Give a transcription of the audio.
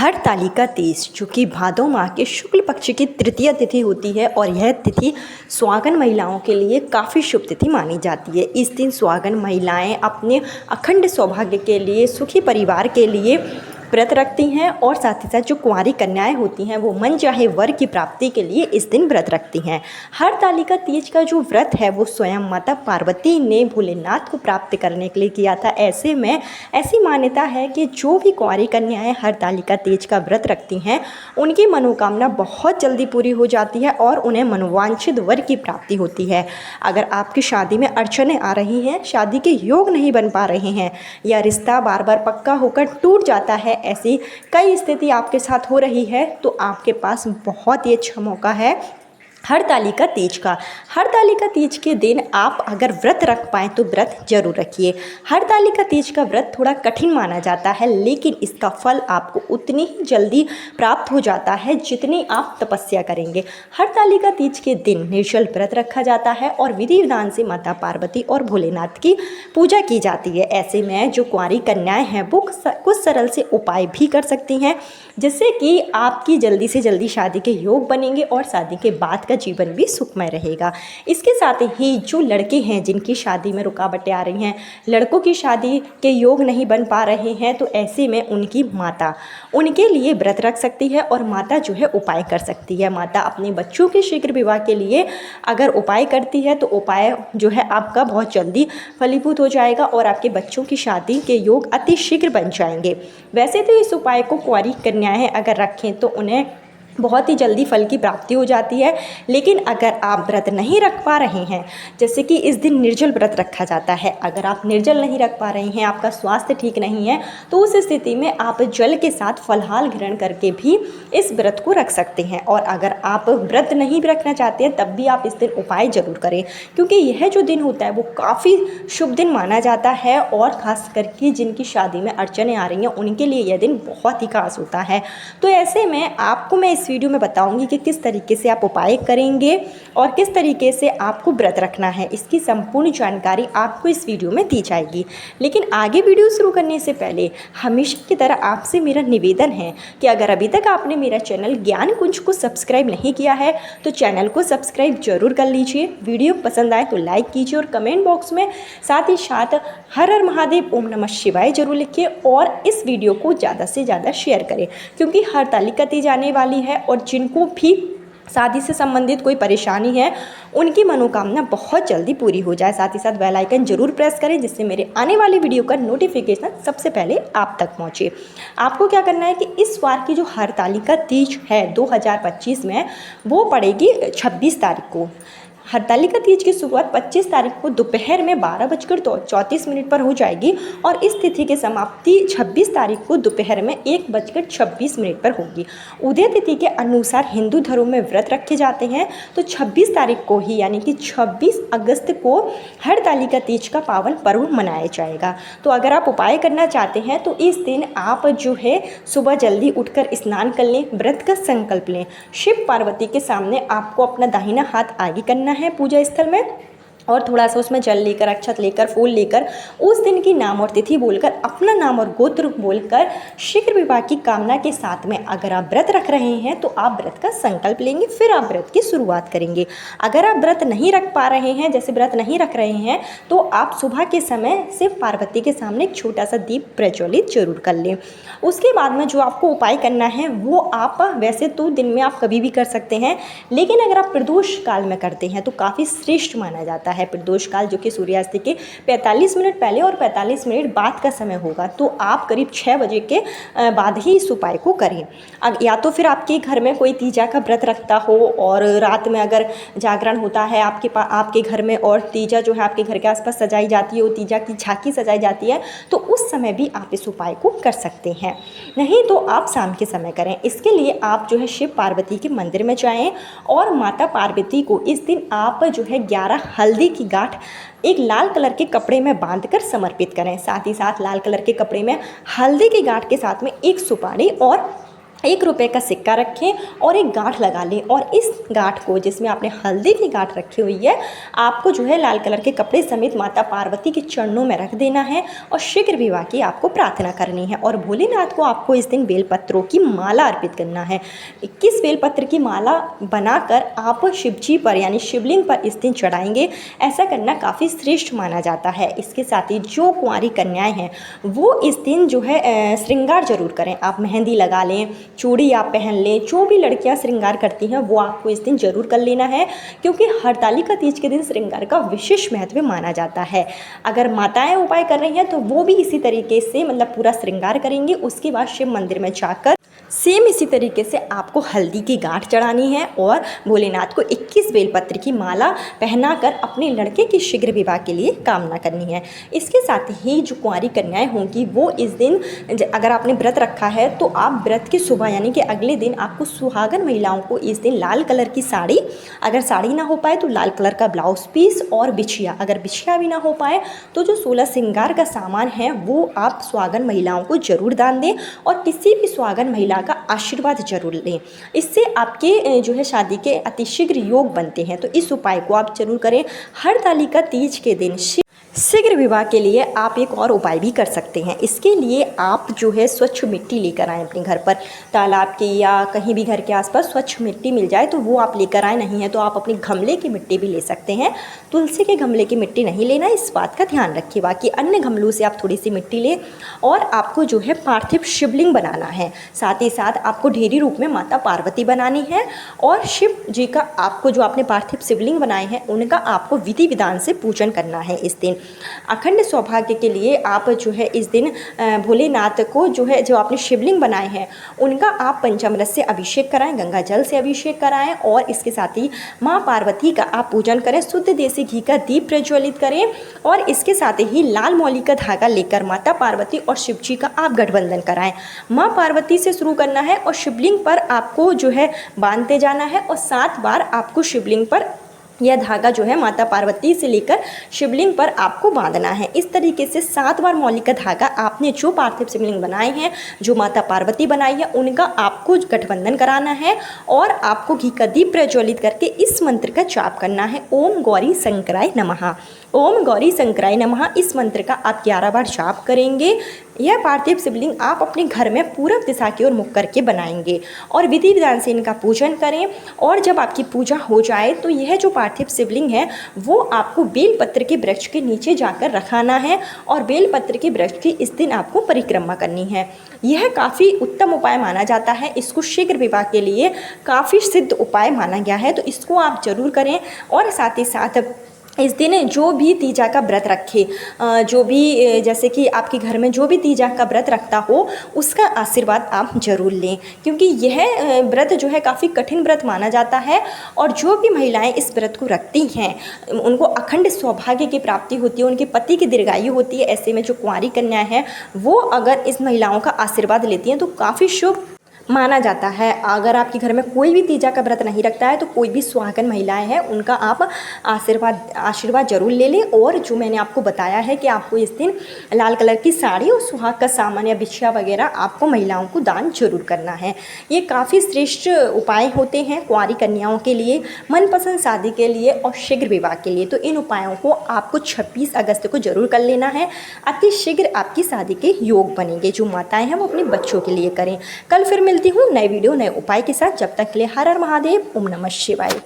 हरतालिका तीज जो कि भादो माह के शुक्ल पक्ष की तृतीय तिथि होती है और यह तिथि सुहागन महिलाओं के लिए काफ़ी शुभ तिथि मानी जाती है। इस दिन सुहागन महिलाएं अपने अखंड सौभाग्य के लिए, सुखी परिवार के लिए व्रत रखती हैं और साथ ही साथ जो कुंवारी कन्याएं होती हैं वो मन चाहे वर की प्राप्ति के लिए इस दिन व्रत रखती हैं। हरतालिका तीज का जो व्रत है वो स्वयं माता पार्वती ने भोलेनाथ को प्राप्त करने के लिए किया था। ऐसे में ऐसी मान्यता है कि जो भी कुंवारी कन्याएं हरतालिका तीज का व्रत रखती हैं उनकी मनोकामना बहुत जल्दी पूरी हो जाती है और उन्हें मनोवांछित वर की प्राप्ति होती है। अगर आपकी शादी में अड़चनें आ रही हैं, शादी के योग नहीं बन पा रहे हैं या रिश्ता बार बार पक्का होकर टूट जाता है, ऐसी कई स्थिति आपके साथ हो रही है तो आपके पास बहुत ही अच्छा मौका है हरतालिका तीज का। हरतालिका तीज के दिन आप अगर व्रत रख पाएँ तो व्रत जरूर रखिए। हरतालिका तीज का व्रत थोड़ा कठिन माना जाता है लेकिन इसका फल आपको उतनी ही जल्दी प्राप्त हो जाता है जितनी आप तपस्या करेंगे। हरतालिका तीज के दिन निर्जल व्रत रखा जाता है और विधि विधान से माता पार्वती और भोलेनाथ की पूजा की जाती है। ऐसे में जो कुंवारी कन्याएं हैं वो कुछ सरल से उपाय भी कर सकती हैं जिससे कि आपकी जल्दी से जल्दी शादी के योग बनेंगे और शादी के बाद जीवन भी सुखमय रहेगा। इसके साथ ही जो लड़के हैं जिनकी शादी में रुकावटें आ रही हैं, लड़कों की शादी के योग नहीं बन पा रहे हैं, तो ऐसे में उनकी माता उनके लिए व्रत रख सकती है और माता जो है उपाय कर सकती है। माता अपने बच्चों के शीघ्र विवाह के लिए अगर उपाय करती है तो उपाय जो है आपका बहुत जल्दी फलीभूत हो जाएगा और आपके बच्चों की शादी के योग अति शीघ्र बन जाएंगे। वैसे तो इस उपाय को कुंवारी कन्याएं अगर रखें तो उन्हें बहुत ही जल्दी फल की प्राप्ति हो जाती है। लेकिन अगर आप व्रत नहीं रख पा रहे हैं, जैसे कि इस दिन निर्जल व्रत रखा जाता है, अगर आप निर्जल नहीं रख पा रहे हैं, आपका स्वास्थ्य ठीक नहीं है, तो उस स्थिति में आप जल के साथ फलाहार ग्रहण करके भी इस व्रत को रख सकते हैं। और अगर आप व्रत नहीं भी रखना चाहते हैं तब भी आप इस दिन उपाय जरूर करें क्योंकि यह जो दिन होता है वो काफ़ी शुभ दिन माना जाता है और ख़ास करके जिनकी शादी में अड़चनें आ रही हैं उनके लिए यह दिन बहुत ही खास होता है। तो ऐसे में आपको मैं इस वीडियो में बताऊंगी कि किस तरीके से आप उपाय करेंगे और किस तरीके से आपको व्रत रखना है। इसकी संपूर्ण जानकारी आपको इस वीडियो में दी जाएगी। लेकिन आगे वीडियो शुरू करने से पहले हमेशा की तरह आपसे मेरा निवेदन है कि अगर अभी तक आपने मेरा चैनल ज्ञान कुंज को सब्सक्राइब नहीं किया है तो चैनल को सब्सक्राइब जरूर कर लीजिए। वीडियो पसंद आए तो लाइक कीजिए और कमेंट बॉक्स में साथ ही साथ हर हर महादेव ओम नमः शिवाय जरूर लिखिए और इस वीडियो को ज़्यादा से ज़्यादा शेयर करें क्योंकि हरतालिका तीज आने वाली है और जिनको भी शादी से संबंधित कोई परेशानी है उनकी मनोकामना बहुत जल्दी पूरी हो जाए। साथ ही साथ बेल आइकन जरूर प्रेस करें जिससे मेरे आने वाली वीडियो का नोटिफिकेशन सबसे पहले आप तक पहुंचे। आपको क्या करना है कि इस बार की जो हरतालिका तीज है 2025 में वो पड़ेगी 26 तारीख को। हरतालिका तीज की शुरुआत 25 तारीख को दोपहर में 12:34 पर हो जाएगी और इस तिथि की समाप्ति 26 तारीख को दोपहर में 1:26 पर होगी। उदय तिथि के अनुसार हिंदू धर्म में व्रत रखे जाते हैं तो 26 तारीख को ही यानी कि 26 अगस्त को हरतालिका तीज का पावन पर्व मनाया जाएगा। तो अगर आप उपाय करना चाहते हैं तो इस दिन आप जो है सुबह जल्दी उठकर स्नान कर लें, व्रत का संकल्प लें। शिव पार्वती के सामने आपको अपना दाहिना हाथ आगे करना है पूजा स्थल में और थोड़ा सा उसमें जल लेकर, अक्षत लेकर, फूल लेकर उस दिन की नाम और तिथि बोलकर, अपना नाम और गोत्र बोलकर शीघ्र विवाह की कामना के साथ में अगर आप व्रत रख रहे हैं तो आप व्रत का संकल्प लेंगे, फिर आप व्रत की शुरुआत करेंगे। अगर आप व्रत नहीं रख पा रहे हैं, जैसे व्रत नहीं रख रहे हैं, तो आप सुबह के समय सिर्फ पार्वती के सामने एक छोटा सा दीप प्रज्वलित जरूर कर लें। उसके बाद में जो आपको उपाय करना है वो आप वैसे तो दिन में आप कभी भी कर सकते हैं लेकिन अगर आप प्रदोष काल में करते हैं तो काफ़ी श्रेष्ठ माना जाता है। प्रदोष काल जो कि सूर्यास्त के 45 मिनट पहले और 45 मिनट बाद का समय होगा तो आप करीब 6 बजे के बाद ही इस उपाय को करें। या तो फिर आपके घर में कोई तीजा का व्रत रखता हो और रात में अगर जागरण होता है आपके घर में और तीजा जो है आपके घर के आसपास सजाई जाती है, वो तीजा की झांकी सजाई जाती है तो उस समय भी आप इस उपाय को कर सकते हैं। नहीं तो आप शाम के समय करें। इसके लिए आप जो है शिव पार्वती के मंदिर में जाएं और माता पार्वती को इस दिन आप जो है 11 हल्दी की गांठ एक लाल कलर के कपड़े में बांधकर समर्पित करें। साथ ही साथ लाल कलर के कपड़े में हल्दी की गांठ के साथ में एक सुपारी और 1 रुपये का सिक्का रखें और एक गांठ लगा लें, और इस गांठ को, जिसमें आपने हल्दी की गांठ रखी हुई है, आपको जो है लाल कलर के कपड़े समेत माता पार्वती के चरणों में रख देना है और शीघ्र विवाह की आपको प्रार्थना करनी है। और भोलेनाथ को आपको इस दिन बेलपत्रों की माला अर्पित करना है। 21 बेलपत्र की माला बनाकर आप शिव जी पर यानी शिवलिंग पर इस दिन चढ़ाएंगे। ऐसा करना काफ़ी श्रेष्ठ माना जाता है। इसके साथ ही जो कुंवारी कन्याएं हैं वो इस दिन जो है श्रृंगार जरूर करें। आप मेहंदी लगा लें, चूड़ी आप पहन लें, जो भी लड़कियां श्रृंगार करती हैं वो आपको इस दिन जरूर कर लेना है, क्योंकि हरतालिका तीज के दिन श्रृंगार का विशेष महत्व माना जाता है। अगर माताएं उपाय कर रही हैं तो वो भी इसी तरीके से मतलब पूरा श्रृंगार करेंगी। उसके बाद शिव मंदिर में जाकर सेम इसी तरीके से आपको हल्दी की गांठ चढ़ानी है और भोलेनाथ को 21 बेलपत्र की माला पहनाकर अपने लड़के की शीघ्र विवाह के लिए कामना करनी है। इसके साथ ही जो कुंवारी कन्याएं होंगी वो इस दिन, अगर आपने व्रत रखा है तो आप व्रत की सुबह यानी कि अगले दिन आपको सुहागन महिलाओं को इस दिन लाल कलर की साड़ी, अगर साड़ी ना हो पाए तो लाल कलर का ब्लाउज पीस और बिछिया, अगर बिछिया भी ना हो पाए तो जो 16 श्रृंगार का सामान है वो आप सुहागन महिलाओं को जरूर दान दें और किसी भी सुहागन महिला का आशीर्वाद जरूर लें। इससे आपके जो है शादी के अतिशीघ्र योग बनते हैं। तो इस उपाय को आप जरूर करें। हरतालिका तीज के दिन शीघ्र विवाह के लिए आप एक और उपाय भी कर सकते हैं। इसके लिए आप जो है स्वच्छ मिट्टी लेकर आएँ अपने घर पर, तालाब की या कहीं भी घर के आसपास स्वच्छ मिट्टी मिल जाए तो वो आप लेकर आए। नहीं है तो आप अपने गमले की मिट्टी भी ले सकते हैं। तुलसी के गमले की मिट्टी नहीं लेना, इस बात का ध्यान रखिए। बाकी अन्य गमलों से आप थोड़ी सी मिट्टी लें और आपको जो है पार्थिव शिवलिंग बनाना है। साथ ही साथ आपको ढेरी रूप में माता पार्वती बनानी है और शिव जी का आपको जो आपने पार्थिव शिवलिंग बनाए हैं उनका आपको विधि विधान से पूजन करना है। इस दिन अखंड सौभाग्य के लिए आप जो है इस दिन भोलेनाथ को जो है जो आपने शिवलिंग बनाए हैं उनका आप पंचामृत से अभिषेक कराएं, गंगा जल से अभिषेक कराएं और इसके साथ ही माँ पार्वती का आप पूजन करें। शुद्ध देसी घी का दीप प्रज्वलित करें और इसके साथ ही लाल मौली का धागा लेकर माता पार्वती और शिव जी का आप गठबंधन कराएं। माँ पार्वती से शुरू करना है और शिवलिंग पर आपको जो है बांधते जाना है और 7 बार आपको शिवलिंग पर यह धागा जो है माता पार्वती से लेकर शिवलिंग पर आपको बांधना है। इस तरीके से 7 बार मौली का धागा आपने जो पार्थिव शिवलिंग बनाए हैं, जो माता पार्वती बनाई है, उनका आपको गठबंधन कराना है और आपको घी का दीप प्रज्वलित करके इस मंत्र का जाप करना है। ओम गौरी शंकराय नमः। ओम गौरी शंकराय नमः इस मंत्र का आप 11 बार जाप करेंगे। यह पार्थिव शिवलिंग आप अपने घर में पूरब दिशा की ओर मुख करके बनाएंगे और विधि विधान से इनका पूजन करें। और जब आपकी पूजा हो जाए तो यह जो पार्थिव शिवलिंग है वो आपको बेलपत्र के वृक्ष के नीचे जाकर रखाना है और बेलपत्र के वृक्ष की इस दिन आपको परिक्रमा करनी है। यह काफ़ी उत्तम उपाय माना जाता है। इसको शीघ्र विवाह के लिए काफ़ी सिद्ध उपाय माना गया है, तो इसको आप जरूर करें। और साथ ही साथ इस दिन जो भी तीजा का व्रत रखे, जो भी जैसे कि आपके घर में जो भी तीजा का व्रत रखता हो उसका आशीर्वाद आप जरूर लें, क्योंकि यह व्रत जो है काफ़ी कठिन व्रत माना जाता है। और जो भी महिलाएं इस व्रत को रखती हैं उनको अखंड सौभाग्य की प्राप्ति होती है, उनके पति की दीर्घायु होती है। ऐसे में जो कुंवारी कन्याएं हैं वो अगर इस महिलाओं का आशीर्वाद लेती हैं तो काफ़ी शुभ माना जाता है। अगर आपके घर में कोई भी तीजा का व्रत नहीं रखता है तो कोई भी सुहागन महिलाएं हैं उनका आप आशीर्वाद जरूर ले लें। और जो मैंने आपको बताया है कि आपको इस दिन लाल कलर की साड़ी और सुहाग का सामान या बिछिया वगैरह आपको महिलाओं को दान जरूर करना है। ये काफ़ी श्रेष्ठ उपाय होते हैं कुंवारी कन्याओं के लिए, मनपसंद शादी के लिए और शीघ्र विवाह के लिए। तो इन उपायों को आपको 26 अगस्त को जरूर कर लेना है। अति शीघ्र आपकी शादी के योग बनेंगे। जो माताएं हैं वो अपने बच्चों के लिए करें। कल फिर मिलती हूँ नए वीडियो नए उपाय के साथ। जब तक के लिए हर हर महादेव, ओम नमः शिवाय।